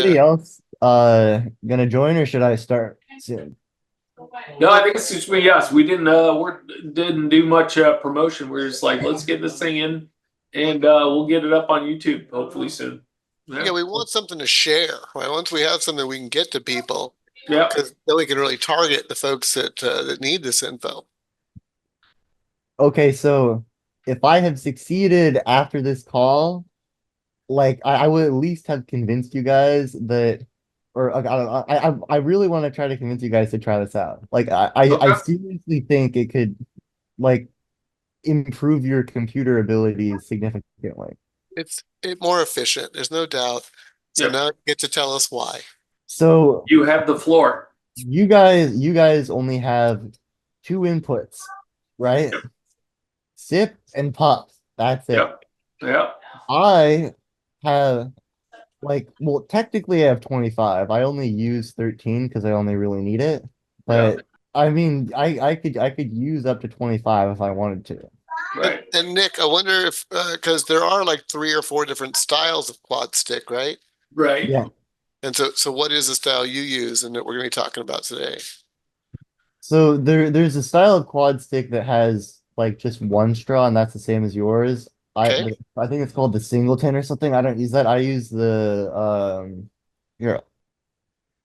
anybody else gonna join, or should I start soon? No, I think it's just me. Yes, we didn't do much promotion. We're just like, let's get this thing in, and we'll get it up on YouTube hopefully soon. Yeah, Yeah, we want something to share, right? Once we have something we can get to people, yeah. because then we can really target the folks that need this info. Okay, so if I have succeeded after this call, like I would at least have convinced you guys that, or I don't know, I really want to try to convince you guys to try this out. Like I Okay. seriously think it could like improve your computer abilities significantly. It's more efficient, there's no doubt. So Yeah. now you get to tell us why. So You have the floor. you guys only have two inputs, right? Yep. Sip and pop. That's it. Yep. Yeah. I have well, technically I have 25. I only use 13 because I only really need it. Yeah. But I mean, I could use up to 25 if I wanted to. Right. And Nick, I wonder if because there are like 3 or 4 different styles of quad stick, right? Right. Yeah. And so what is the style you use and that we're going to be talking about today? So there's a style of quad stick that has like just one straw, and that's the same as yours. Okay. I think it's called the singleton or something. I don't use that. I use the here.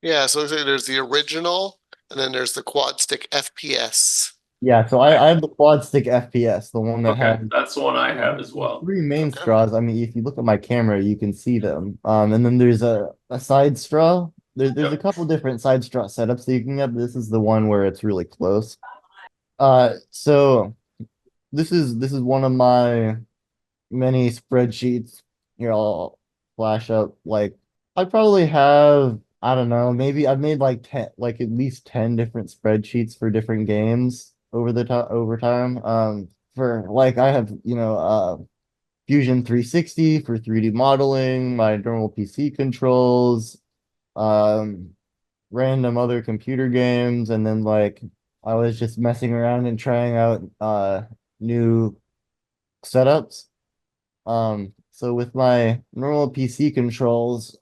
Yeah, so there's the original and then there's the quad stick FPS. Yeah, so I Right. have the quad stick FPS, the one that has Okay. That's the one I have as well. three main Okay. straws. I mean, if you look at my camera, you can see them. And then there's a side straw. There's a Yep. couple different side straw setups that you can get. This is the one where it's really close. So this is one of my many spreadsheets. Here, I'll flash up. Like, I probably have, I don't know, maybe I've made like 10, like at least 10 different spreadsheets for different games over time. For like I have, Fusion 360 for 3D modeling, my normal PC controls, um, random other computer games, and then like I was just messing around and trying out new setups. So with my normal PC controls,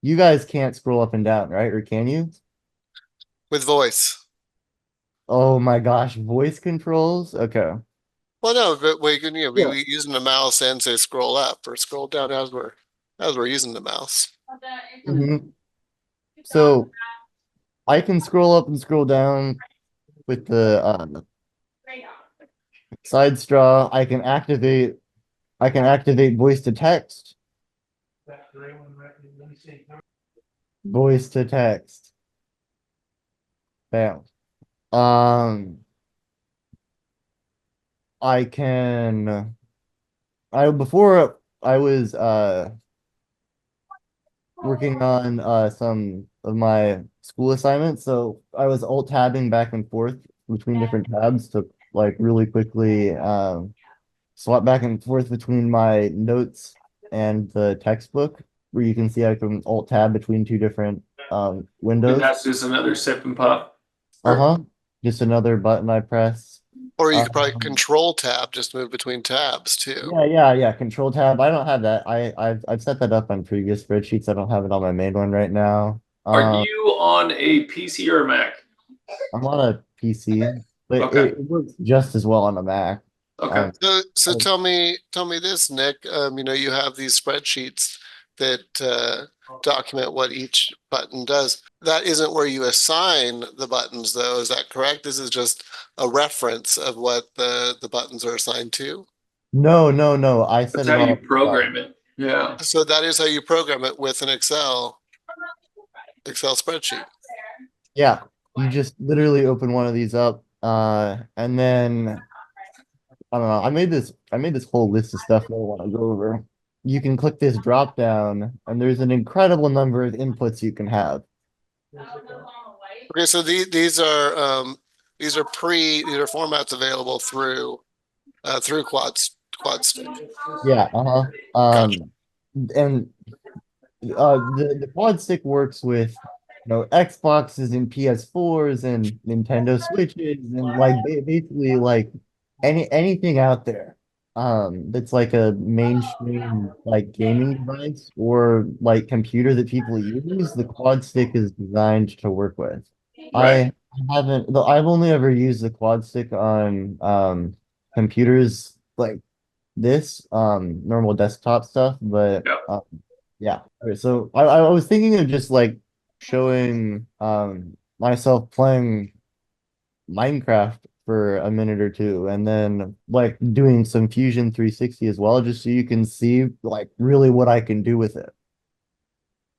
you guys can't scroll up and down, right? Or can you? With voice. Oh my gosh, voice controls? Okay. Well, no, but we can Yeah. be using the mouse and say scroll up or scroll down as we're using the mouse. Mhm. So I can scroll up and scroll down with the side straw. I can activate voice to text. Voice to text. Bam. Um, I can I before I was working on some of my school assignments, so I was alt tabbing back and forth between different tabs to like really quickly swap back and forth between my notes and the textbook, where you can see I can alt tab between two different And windows. that's just another sip and puff. Or Uh-huh. Just another button I press. Or you could probably Um, control tab, just move between tabs too. yeah. Control tab. I don't have that. I've set that up on previous spreadsheets. I don't have it on my main one right now. are you on a PC or a Mac? I'm on a PC, but Okay. it works just as well on a Mac. Okay. Um, So I- tell me this, Nick. You have these spreadsheets that document what each button does. That isn't where you assign the buttons, though. Is that correct? This is just a reference of what the buttons are assigned to. no. I That's set how it you all up. program it. Yeah. So that is how you program it with an Excel spreadsheet. Yeah, you just literally open one of these up, and then I don't know. I made this whole list of stuff that I want to go over. You can click this drop down, and there's an incredible number of inputs you can have. Okay, so these are formats available through Quadstick. Yeah, uh-huh. Gotcha. And the quad stick works with Xboxes and PS4s and Nintendo Switches and like basically like anything out there. that's like a mainstream like gaming device or like computer that people use, the quad stick is designed to work with. Right. I haven't though I've only ever used the quad stick on computers like this normal desktop stuff, but Yeah. yeah. Okay, so I was thinking of just like showing myself playing Minecraft for a minute or two and then like doing some Fusion 360 as well, just so you can see like really what I can do with it.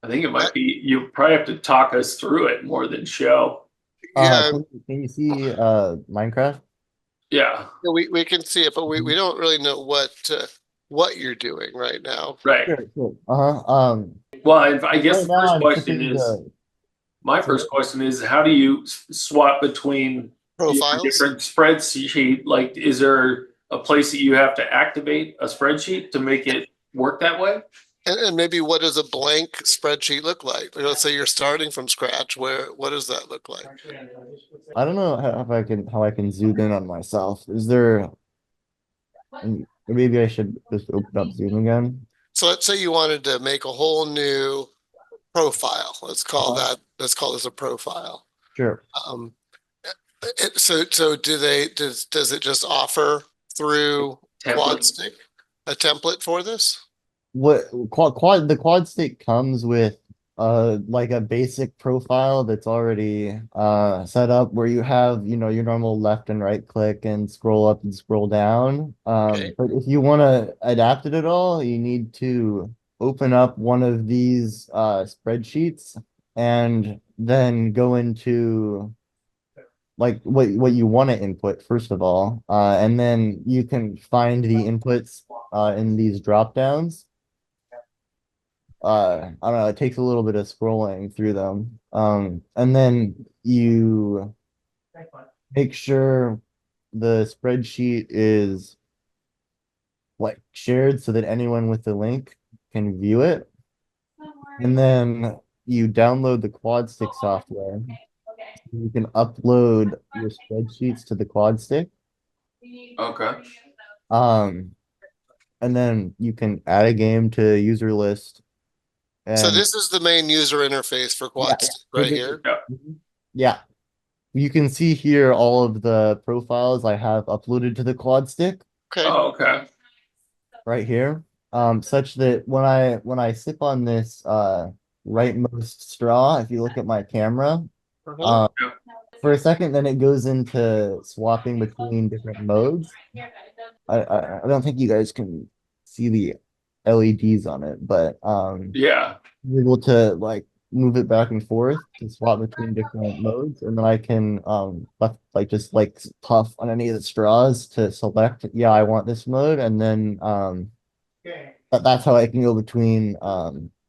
I think it might be, you probably have to talk us through it more than show. Yeah, Can you see Minecraft? Yeah. we can see it, but we don't really know what you're doing right now. Right. Sure, sure. Well, I guess Right the now first I'm question flipping is, the my so first question is, how do you swap between your Profiles. different spreadsheet? Like, is there a place that you have to activate a spreadsheet to make it work that way? And maybe what does a blank spreadsheet look like? Like, let's say you're starting from scratch, what does that look like? I don't know how I can zoom in on myself. Is there maybe I should just open up Zoom again? So let's say you wanted to make a whole new profile. Let's call this a profile. Sure. Um, so does it just offer through Template. Quadstick a template for this? What the quad stick comes with like a basic profile that's already set up where you have your normal left and right click and scroll up and scroll down. Okay. But if you want to adapt it at all, you need to open up one of these spreadsheets and then go into like what you want to input first of all, and then you can find the inputs in these drop downs. I don't know, it takes a little bit of scrolling through them. And then you make sure the spreadsheet is like shared so that anyone with the link can view it. And then you download the Quadstick software. You can upload your spreadsheets to the Quadstick. Okay. Um, and then you can add a game to user list. So And this is the main user interface for yeah, Quadstick yeah. right here. Yeah. Yeah. You can see here all of the profiles I have uploaded to the quad stick Okay. Oh, okay. right here. Such that when I sip on this rightmost straw, if you look at my camera, Uh-huh. um, for a second, then it goes into swapping between different modes. I don't think you guys can see the LEDs on it, but Yeah. you're able to like move it back and forth to swap between different modes, and then I can left like just like puff on any of the straws to select, yeah, I want this mode, and then that's how I can go between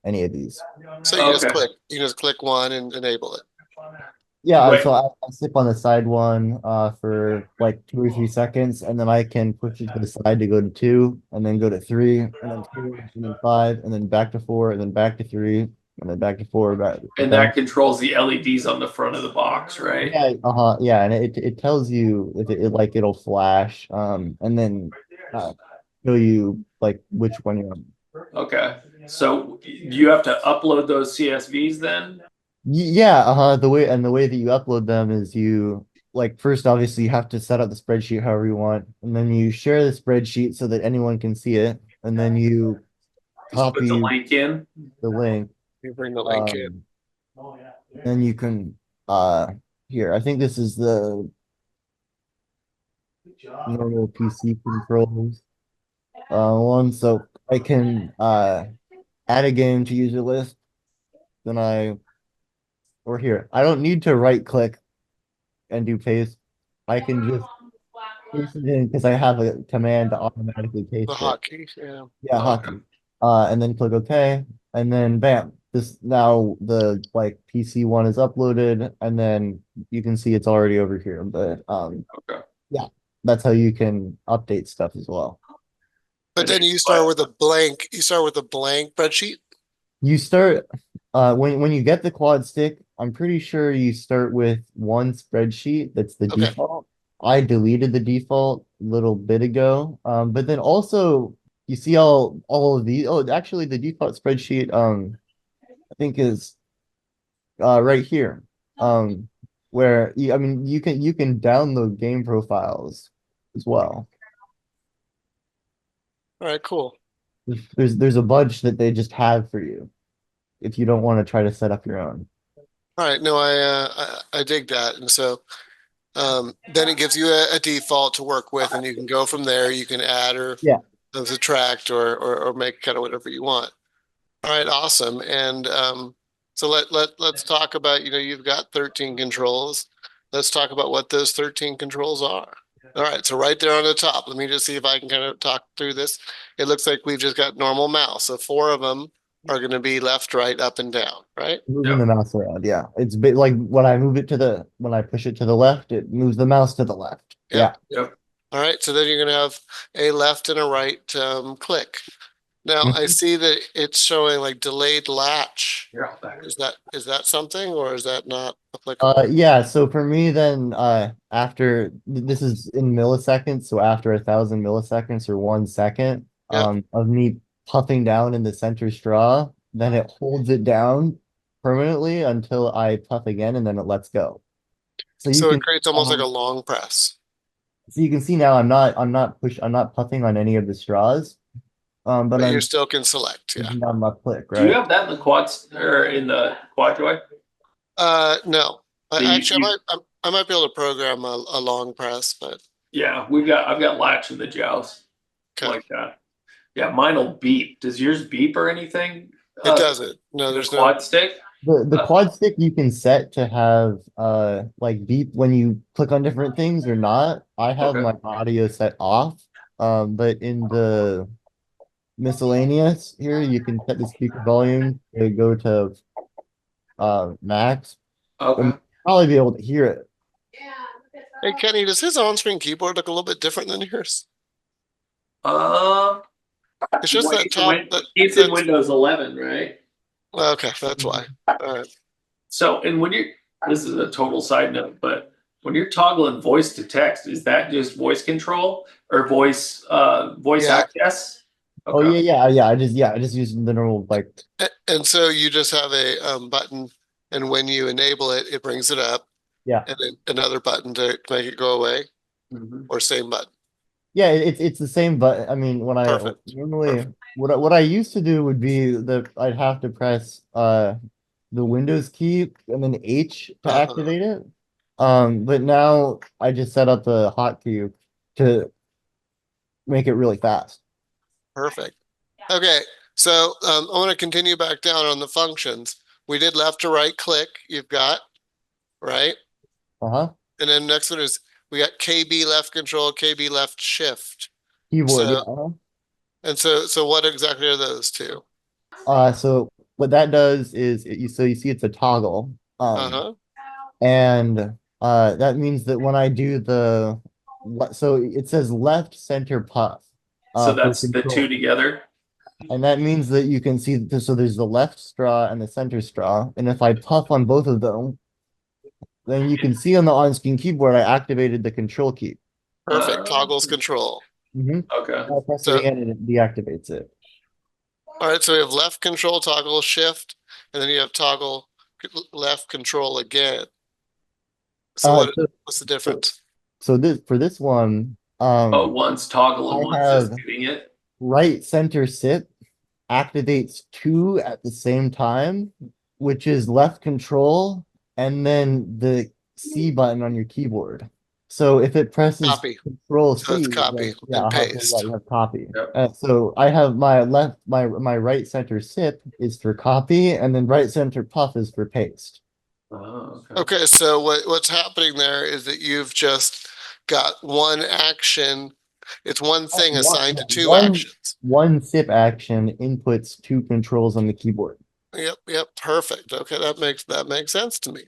any of these. So Okay. you just click one and enable it. Yeah, Wait. so I sip on the side one for like 2 or 3 seconds, and then I can push it to the side to go to two, and then go to three, and then four, and then five, and then back to four, and then back to three, and then back to four, back. And Okay. that controls the LEDs on the front of the box, right? Yeah, yeah, and it tells you if like it'll flash, and then show you like which one you want. Okay. So you have to upload those CSVs then? Yeah, the way that you upload them is you like first obviously you have to set up the spreadsheet however you want, and then you share the spreadsheet so that anyone can see it, and then you Just put the copy link in. the link, You bring the link in. um, then you can here, I think this is the normal PC controls one, so I can add a game to user list, then or here, I don't need to right click and do paste. I can just paste it in because I have a command to automatically The paste it. hotkey, yeah. Yeah, Okay. hotkey. And then click OK, and then bam. This now the like PC one is uploaded, and then you can see it's already over here. But Okay. yeah, that's how you can update stuff as well. But then you start with a blank spreadsheet. You start when you get the quad stick, I'm pretty sure you start with one spreadsheet that's the Okay. default. I deleted the default a little bit ago. But then also you see all of these. Oh, actually the default spreadsheet I think is right here. Where I mean you can download game profiles as well. All right, cool. There's a bunch that they just have for you if you don't want to try to set up your own. All right, no, I dig that. And so then it gives you a default to work with, and you can go from there. You can add or Yeah. subtract or make kind of whatever you want. All right, awesome. And so let's talk about, you've got 13 controls. Let's talk about what those 13 controls are. All right, so right there on the top, let me just see if I can kind of talk through this. It looks like we've just got normal mouse. So 4 of them are going to be left, right, up, and down, right? Moving the mouse around, yeah. It's a bit like when I push it to the left, it moves the mouse to the left. Yeah. Yep. All right, so then you're going to have a left and a right click. Now I Mhm. see that it's showing like delayed latch. Here, I'll back. Is that something, or is that not applicable? Yeah, so for me then after this is in milliseconds, so after 1,000 milliseconds or 1 second Yep. of me puffing down in the center straw, then it holds it down permanently until I puff again and then it lets go. So So it creates almost like a long press. you can see now I'm not puffing on any of the straws. But But you I'm still can select, yeah. pushing down my click, Do you right? have that in the quads or in the quadroid? No. You, Actually, you, I might be able to program a long press, but yeah, I've got latch in the joust okay. like that. Yeah, mine will beep. Does yours beep or anything? It doesn't. No, The there's no. quad stick. The quad stick you can set to have like beep when you click on different things or not. I have Okay. my audio set off. But in the miscellaneous here, you can set the speaker volume to go to max. And Okay. probably be able to hear it. Hey, Kenny, does his on-screen keyboard look a little bit different than yours? Uh, It's just well, that top. it's in Windows 11, right? Okay, that's why. All right. So, and when you're, this is a total side note, but when you're toggling voice to text, is that just voice control or voice Yeah, access? Oh Okay. yeah, I just use the normal like and so you just have a button, and when you enable it, it brings it up, yeah. and then another button to make it go away, Mhm. or same button. Yeah, it's the same, but I mean, when I Perfect. normally Perfect. what I used to do would be that I'd have to press the Windows key and then H to Uh-huh. activate it. But now I just set up the hotkey to make it really fast. Perfect. Okay, so I want to continue back down on the functions. We did left to right click. You've got right, Uh-huh. and then next one is we got KB left control, KB left shift. Keyboard, yeah. So and so what exactly are those two? So what that does is you see it's a toggle. Uh-huh. And that means that when I do so it says left center puff So for that's the two control. together. And that means that you can see so there's the left straw and the center straw. And if I puff on both of them, then you can see on the on-screen keyboard I activated the control key. Perfect. Toggles control. Okay. I press it So again and it deactivates it. all right, so we have left control, toggle shift, and then you have toggle left control again. So Uh, so, what's the so, difference? so this for this one, Oh, one's toggle and I one's just have doing it. right center sit activates two at the same time, which is left control and then the C button on your keyboard. So if it presses Copy. Control So it's C, copy then yeah, and yeah, paste. you have copy. Yep. So I have my right center sip is for copy, and then right center puff is for paste. Oh, okay. Okay, so what's happening there is that you've just got one action. It's one thing assigned to two actions. One sip action inputs two controls on the keyboard. Yep, perfect. Okay, that makes sense to me.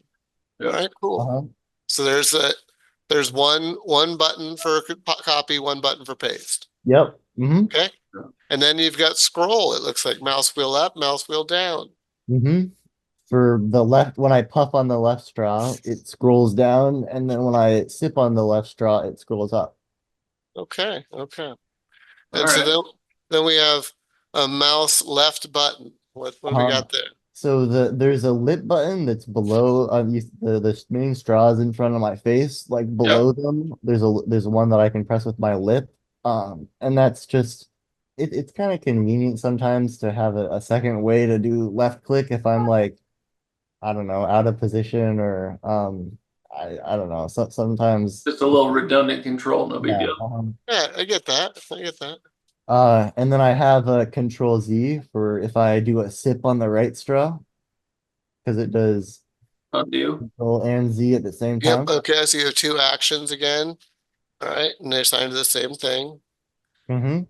All Yep. right, cool. Uh-huh. So there's one button for copy, one button for paste. Yep. Mm-hmm. Okay. And then you've got scroll. It looks like mouse wheel up, mouse wheel down. Mm-hmm. for the left, when I puff on the left straw, it scrolls down, and then when I sip on the left straw, it scrolls up. Okay, okay. All And so right. then we have a mouse left button. What do we got there? So there's a lip button that's below the main straws in front of my face, like Yep. below them. There's one that I can press with my lip. And that's just it's kind of convenient sometimes to have a second way to do left click if I'm like, I don't know, out of position or I don't know. So sometimes Just a little redundant control, no big yeah. deal. Yeah, I get that. I get that. And then I have a Control Z for if I do a sip on the right straw, because it does Undo. Control and Z at the same Yep. time. Okay. So you have two actions again. All right. And they're assigned to the same thing. Mm-hmm.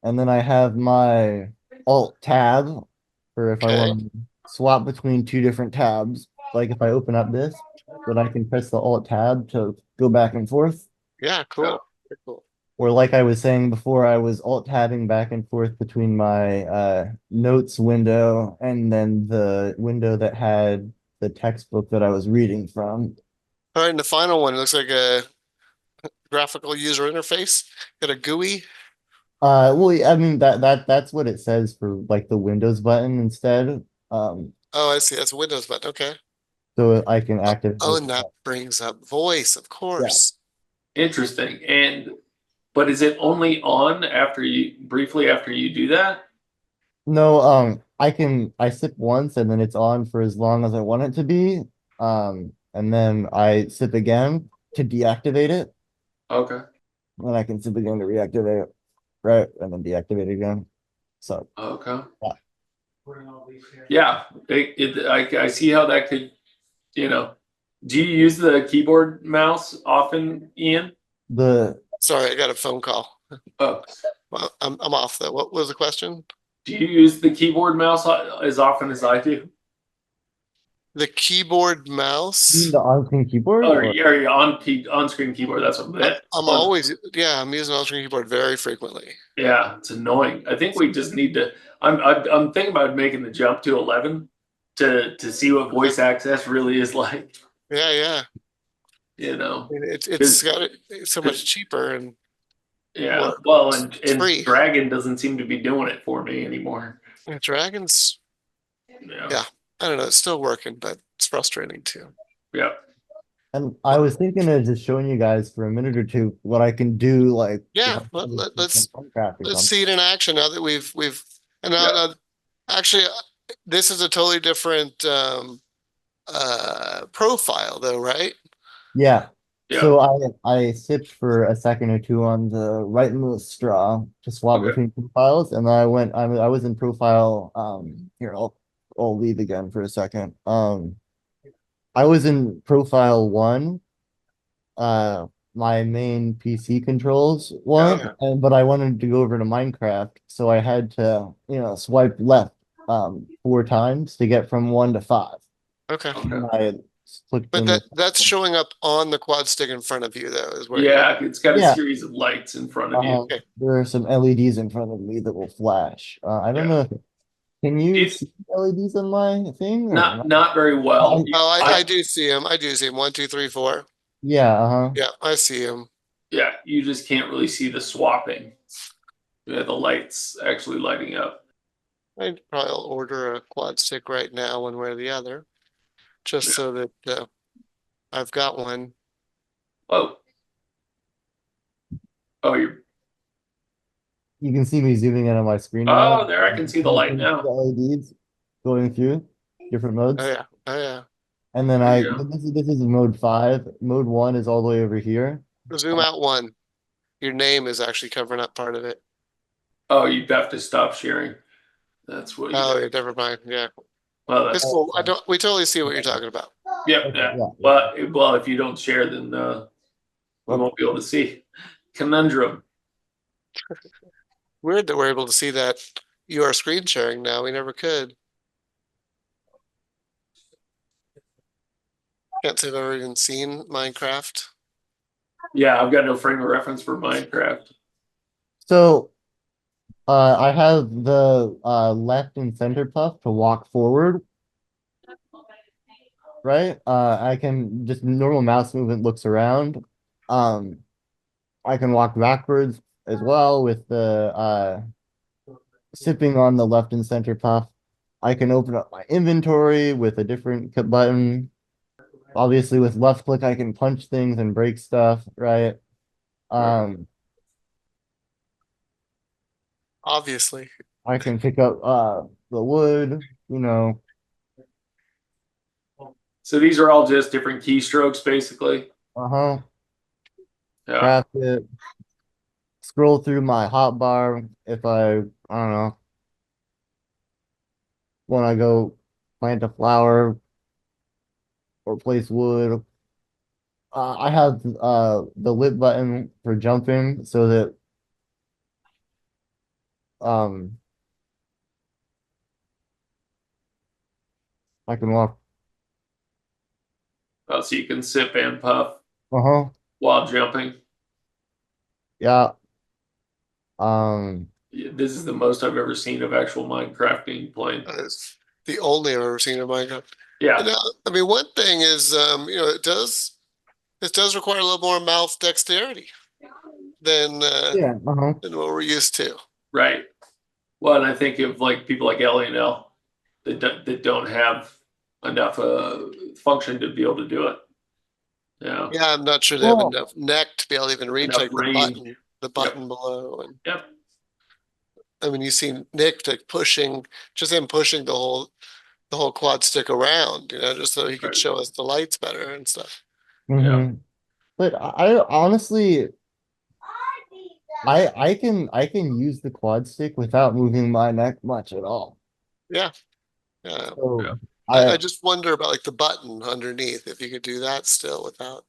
And then I have my Alt tab for if I Okay. want to swap between two different tabs. Like if I open up this, then I can press the Alt tab to go back and forth. Yeah. Cool. Very cool. Or like I was saying before, I was Alt tabbing back and forth between my notes window and then the window that had the textbook that I was reading from. All right. And the final one looks like a graphical user interface. Got a GUI. Well, I mean that's what it says for like the Windows button instead. Um, Oh, I see. That's a Windows button. Okay. so I can Oh, activate oh, it. and that brings up voice, of Yeah. course. Interesting. But is it only on after you briefly after you do that? No, I sip once and then it's on for as long as I want it to be. And then I sip again to deactivate it. Okay. Then I can sip again to reactivate it. Right, and then deactivate it again. So Okay. yeah. Yeah. I see how that could, you know. Do you use the keyboard mouse often, Ian? The Sorry, I got a phone call. Oh, Well, I'm off though. What was the question? do you use the keyboard mouse as often as I do? The keyboard you mean mouse. the on-screen keyboard Or or yeah, on screen keyboard. That's what I meant. I'm But always, yeah, I'm using on-screen keyboard very frequently. yeah, it's annoying. I think we just need to. I'm thinking about making the jump to 11 to see what voice access really is like. Yeah, yeah. You know, It's got it's so much cheaper and yeah. more Well, it's and free. Dragon doesn't seem to be doing it for me anymore. Yeah, Dragons, Yeah. yeah. I don't know. It's still working, but it's frustrating too. Yeah. and I was thinking of just showing you guys for a minute or two what I can do like if Yeah, I'm trying to do some Minecraft or let's something. see it in action now that we've and Yeah. now actually this is a totally different profile though, right? Yeah. Yeah. So I sipped for a second or two on the rightmost straw to swap Okay. between profiles, and then I was in profile. Here I'll leave again for a second. I was in profile one. My main PC controls one, Yeah. and but I wanted to go over to Minecraft, so I had to swipe left four times to get from one to five. Okay. And Okay. I clicked But in the that's showing up on the quad stick in front of you though, is where you Yeah. It's got a yeah. series of lights in front of you. okay. There are some LEDs in front of me that will flash. I don't Yeah. know. Can you It's see LEDs on my thing or not very well. Oh, I I do see him. I do see him. 1, 2, 3, 4. Yeah, uh-huh. Yeah, I see him. Yeah. You just can't really see the swapping. Yeah, the lights actually lighting up. I'd probably order a quad stick right now, one way or the other, just so that I've got one. Oh. Oh, you're. You can see me zooming in on my screen now. Oh, there I can see the light Can you see the now. LEDs going through different Oh modes. yeah, oh yeah. And then There you go. this is mode 5. Mode 1 is all the way over here. Zoom out one. Your name is actually covering up part of it. Oh, you'd have to stop sharing. That's what you. Oh, yeah, never mind. Yeah, Well, it's that's cool. I don't. We totally see what you're talking about. yeah, Okay, yeah. yeah. Well, if you don't share, then we Okay. won't be able to see. Conundrum. Weird that we're able to see that you are screen sharing now. We never could. Can't say I've ever even seen Minecraft. Yeah, I've got no frame of reference for Minecraft. So I have the left and center puff to walk forward. right? I can just normal mouse movement looks around. Um, I can walk backwards as well with the sipping on the left and center puff. I can open up my inventory with a different button. Obviously, with left click, I can punch things and break stuff, right? Um, Obviously. I can pick up the wood, you know, So these are all just different keystrokes, basically. uh-huh, Yeah. craft it, scroll through my hotbar if I don't know, want to go plant a flower or place wood. I have the lit button for jumping so that um I can walk. Oh, so you can sip and puff Uh-huh. while jumping. Yeah. Um Yeah, this is the most I've ever seen of actual Minecraft being played. It's the only I've ever seen in Minecraft. Yeah. And I mean, one thing is, it does require a little more mouth dexterity than yeah, uh-huh. than what we're used to. Right. Well, and I think of like people like Ellie and L that don't have enough function to be able to do it. Yeah. Yeah, I'm not sure they have Well, enough neck to be able to even reach Enough like range. the Yep. button below. And Yep. I mean, you see Nick like pushing, just him pushing the whole quad stick around, just so he could Right. show us the lights better and stuff. Yeah. mhm. But I honestly I can use the quad stick without moving my neck much at all. Yeah, yeah. Yeah. So I I just wonder about like the button underneath, if you could do that still without.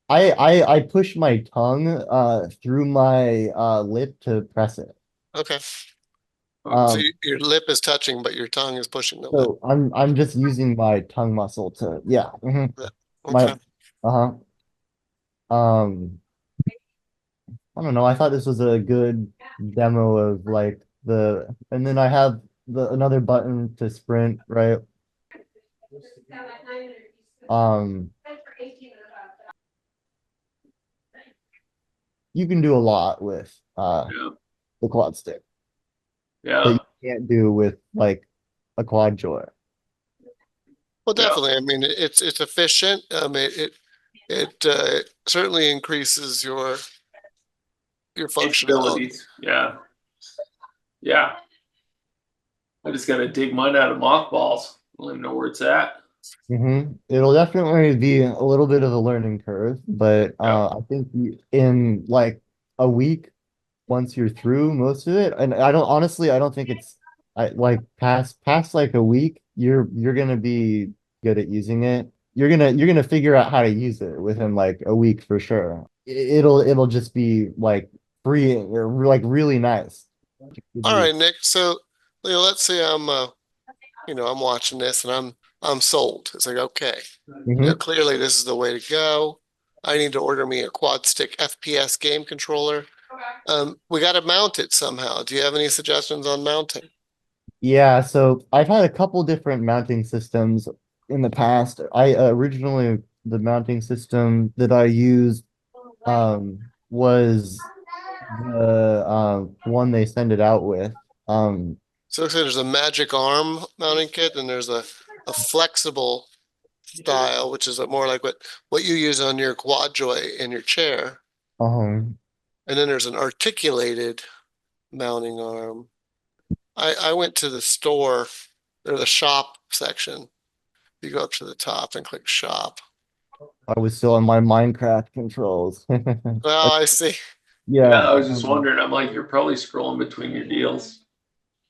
I push my tongue through my lip to press it. Okay. So Um your lip is touching, but your tongue is pushing the lip. so I'm just using my tongue muscle to yeah. Yeah. My Okay. uh-huh. I don't know. I thought this was a good demo of like and then I have the another button to sprint, right? Um, you can do a lot with Yeah. the quad stick that Yeah. you can't do with like a quad joy. Well, Yeah. definitely. I mean, it's efficient. It certainly increases your functionality. Capabilities. Yeah. Yeah. I just got to dig mine out of mothballs. I don't even know where it's at. It'll definitely be a little bit of a learning curve, but Yeah. I think in like a week, once you're through most of it, and I don't honestly, I don't think it's I like past like a week, you're gonna be good at using it. You're gonna figure out how to use it within like a week for sure. It'll just be like freeing or like really nice. All right, Nick. So, let's say I'm watching this and I'm sold. It's like, okay, Hmm. clearly this is the way to go. I need to order me a Quadstick FPS game controller. We got to mount it somehow. Do you have any suggestions on mounting? Yeah, so I've had a couple different mounting systems in the past. I originally the mounting system that I used was the one they send it out with. Um So it looks like there's a magic arm mounting kit, and there's a flexible style, which is more like what you use on your quad joy in your chair. um And then there's an articulated mounting arm. I went to the store, or the shop section. You go up to the top and click shop. I was still on my Minecraft controls. Oh, I see. Yeah. Yeah, I was just wondering. I'm like, you're probably scrolling between your deals.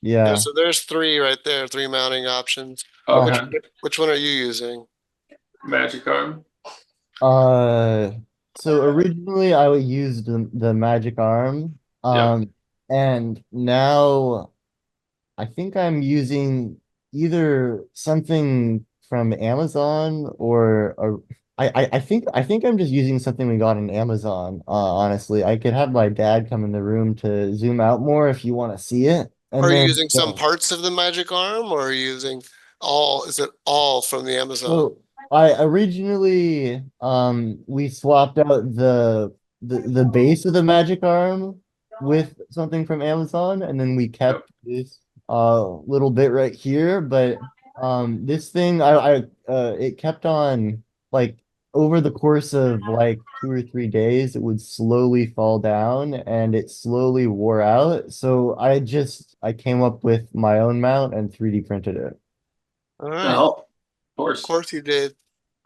Yeah, yeah. so there's three right there, three mounting options. Which Uh-huh. Okay. which one are you using? Magic arm. Uh, so originally I would use the magic arm. Yep. And now I think I'm using either something from Amazon or I think I'm just using something we got in Amazon. Honestly, I could have my dad come in the room to zoom out more if you want to see it. And Are you then using some parts of the magic arm, or are you using is it all from the Amazon? So I originally we swapped out the base of the magic arm with something from Amazon, and then we Yep. kept this little bit right here. But this thing I it kept on, like, over the course of like 2 or 3 days, it would slowly fall down and it slowly wore out. So I came up with my own mount and 3D printed it. All right. Oh, of Of course. course you did.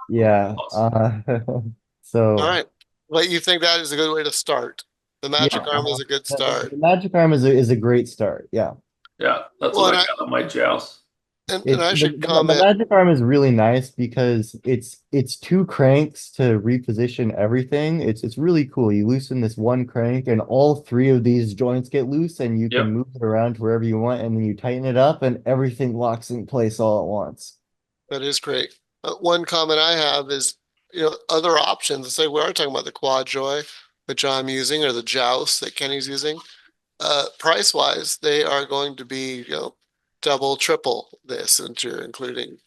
Yeah. Awesome. All So right. But you think that is a good way to start? The yeah, magic arm is a good the start. magic arm is a great start. Yeah. Yeah, that's Well, what I got on my joust. and I should The comment. magic arm is really nice because it's two cranks to reposition everything. It's really cool. You loosen this one crank and all three of these joints get loose and you can Yep. move it around to wherever you want, and then you tighten it up and everything locks in place all at once. That is great. One comment I have is, other options. Say we are talking about the Quad Joy, which I'm using, or the Joust that Kenny's using. Price wise, they are going to be, double, triple this, and you're including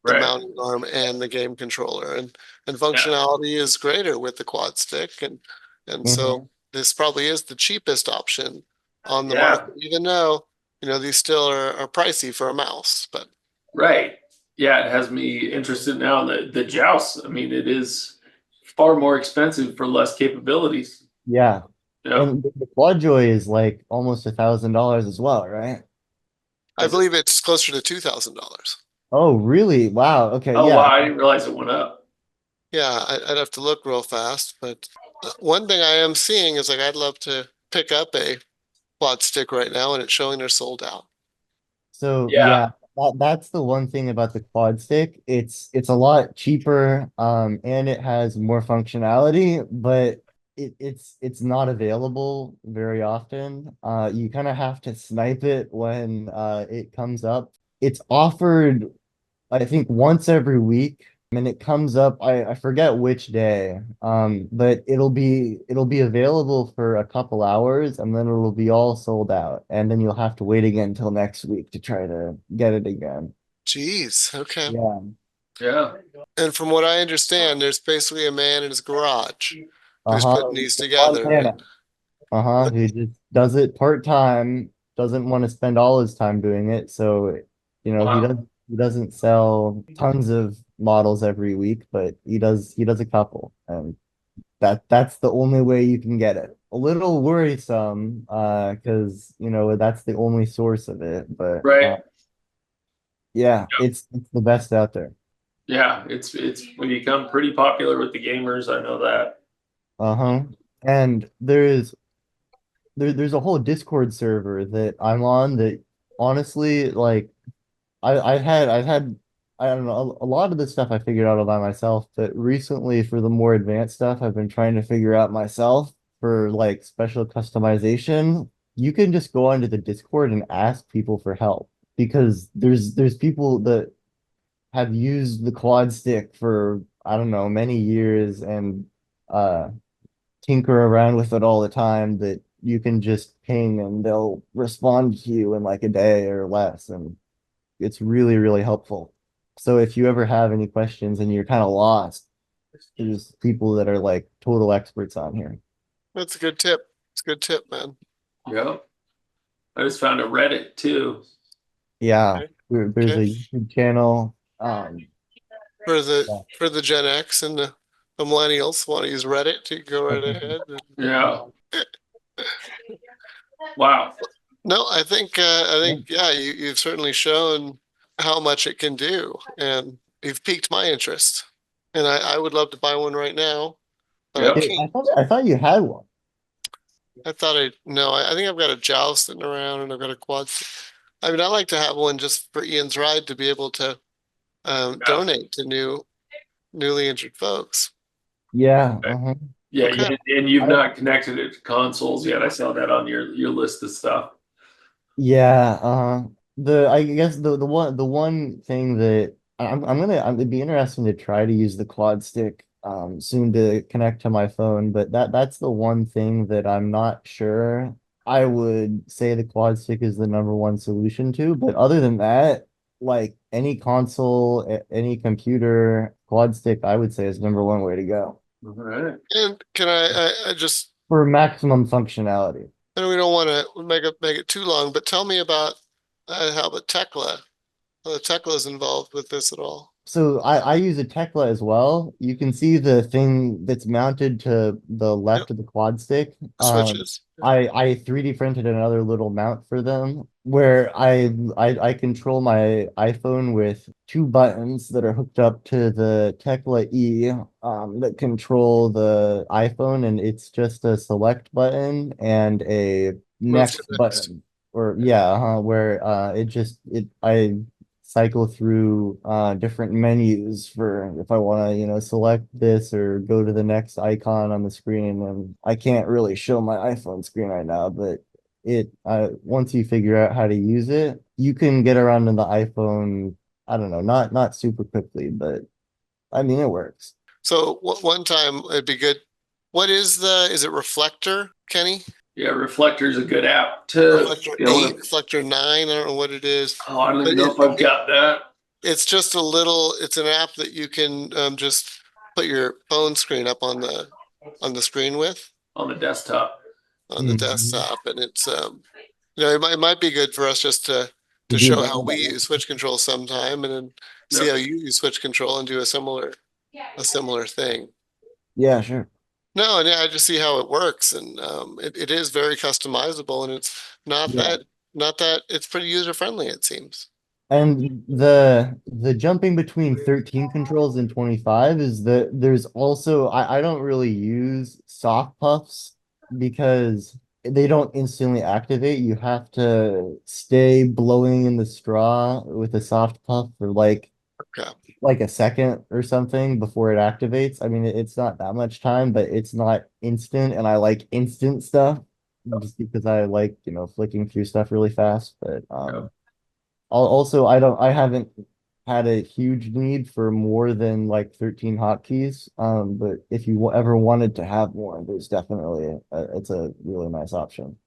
the Right. mounting arm and the game controller, and Yeah. functionality is greater with the quad stick, and Mhm. so this probably is the cheapest option on the Yeah. market, even though these still are pricey for a mouse. But Right. Yeah, it has me interested now in the joust. I mean, it is far more expensive for less capabilities. Yeah. Yeah. And the Quad Joy is like almost $1,000 as well, right? I Is it? believe it's closer to $2,000. Oh, really? Wow. Okay. Oh wow, Yeah. I didn't realize it went up. Yeah, I'd have to look real fast, but one thing I am seeing is like I'd love to pick up a quad stick right now, and it's showing they're sold out. So Yeah. yeah, that's the one thing about the quad stick. It's a lot cheaper, and it has more functionality, but it's not available very often. You kind of have to snipe it when it comes up. It's offered, I think, once every week, and it comes up, I forget which day. But it'll be available for a couple hours and then it'll be all sold out. And then you'll have to wait again until next week to try to get it again. Jeez, okay. Yeah. Yeah. And from what I understand, there's basically a man in his garage who's Uh-huh. putting these together, right? Montana. Uh-huh. Who just does it part-time, doesn't want to spend all his time doing it. So, Wow. he doesn't sell tons of models every week, but he does a couple. And that's the only way you can get it. A little worrisome, because that's the only source of it. But Right. yeah, it's the best out there. Yeah. It's become pretty popular with the gamers. I know that. Uh-huh. And there's a whole Discord server that I'm on that, honestly, like, I've had I don't know, a lot of this stuff I figured out all by myself, but recently for the more advanced stuff I've been trying to figure out myself for like special customization. You can just go onto the Discord and ask people for help because there's people that have used the quad stick for, I don't know, many years and uh tinker around with it all the time, that you can just ping and they'll respond to you in like a day or less, and it's really, really helpful. So if you ever have any questions and you're kind of lost, there's people that are like total experts on here. That's a good tip. It's a good tip, man. Yeah. I just found a Reddit too. Yeah, Okay. there's Okay. a YouTube channel. For the Yeah. for the Gen X and the millennials want to use Reddit, you go right ahead. Yeah. Wow. No, I think yeah, you've certainly shown how much it can do, and you've piqued my interest. And I would love to buy one right now, but I Yep. can't. I thought you had one. I thought I no, I think I've got a joust sitting around and I've got a quad. I mean, I like to have one just for Ian's ride to be able to Yeah. donate to newly injured folks. Yeah, Okay. uh-huh. Yeah. Okay. And you've I, not connected it to consoles yet. I saw that on your list of stuff. yeah, I guess the one thing that it'd be interesting to try to use the quad stick soon to connect to my phone, but that's the one thing that I'm not sure I would say the quad stick is the number one solution to. But other than that, like any console, any computer, Quadstick, I would say is number one way to go All right. And can I just, for maximum functionality. I know we don't want to make it too long, but tell me about how about Tecla? How the Tecla is involved with this at all? So I use a Tecla as well. You can see the thing that's mounted to the Yep, left of the quad stick. switches. I 3D printed another little mount for them where I control my iPhone with two buttons that are hooked up to the Tecla E that control the iPhone, and it's just a select button and a Move to next next. button. Or yeah, where it I cycle through different menus for if I want to, select this or go to the next icon on the screen. And I can't really show my iPhone screen right now, but once you figure out how to use it, you can get around in the iPhone, I don't know, not super quickly, but I mean it works. So one time it'd be good. Is it Reflector, Kenny? Yeah, Reflector is a good app to, Reflector you know, 8, Reflector 9, I don't know what it is. oh, I don't But even know if I've got that it's just it's an app that you can just put your phone screen up on the screen with on the desktop. on the Mhm. desktop, and it's it might be good for us just To to do show how we that. use switch control sometime, and then see Yep. how you use switch control and do a similar thing. Yeah, sure. No, and yeah, I just see how it works, and it is very customizable, and it's Yeah. not that it's pretty user friendly, it seems. And the jumping between 13 controls and 25 is that there's also I don't really use soft puffs because they don't instantly activate. You have to stay blowing in the straw with a soft puff for Okay. like a second or something before it activates. I mean, it's not that much time, but it's not instant, and I like instant stuff just because I like, flicking through stuff really fast. But Yep. Also, I haven't had a huge need for more than like 13 hotkeys. But if you ever wanted to have more, there's definitely it's a really nice option.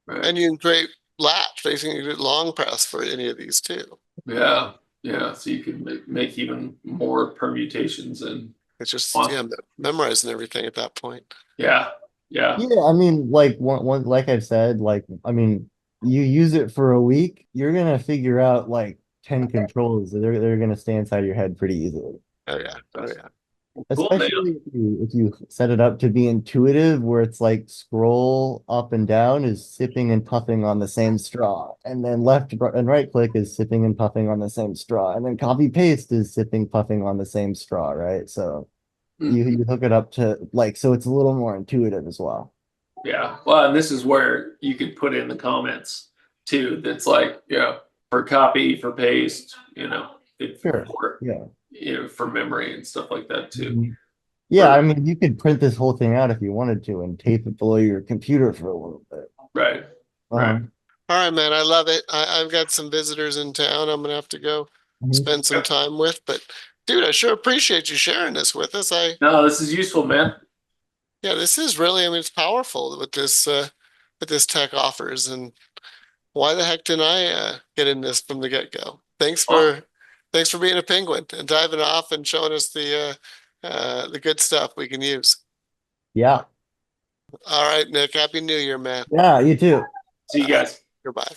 Right. And you can create latch, basically you can do long press for any of these too. Yeah. Yeah. So you can make even more permutations and It's just, fun. yeah, memorizing everything at that point. Yeah. Yeah. Yeah, I mean, like like I've said, like I mean, you use it for a week, you're gonna figure out like 10 controls. They're gonna stay inside your head pretty easily. Oh yeah. Oh yeah. Cool, man. Especially if you set it up to be intuitive, where it's like scroll up and down is sipping and puffing on the same straw, and then left and right click is sipping and puffing on the same straw, and then copy paste is sipping puffing on the same straw, right? So you hook it up to like so it's a little more intuitive as well. Yeah. Well, and this is where you could put in the comments too. That's like, for copy, for paste, Sure. for, Yeah. for memory and stuff like that too. Mhm. Yeah, For, I mean, you could print this whole thing out if you wanted to and tape it below your computer for a little bit. right. Right. Uh-huh. All right, man. I love it. I've got some visitors in town I'm gonna have to go Mhm. spend some time with, but dude, I sure appreciate you sharing this with us. No, this is useful, man. Yeah, this is really, I mean, it's powerful what this tech offers, and why the heck didn't I get in this from the get-go? Oh, Thanks for being a penguin and diving off and showing us the good stuff we can use. Yeah. All right, Nick, happy New Year, man. Yeah, you too. see you guys. Goodbye.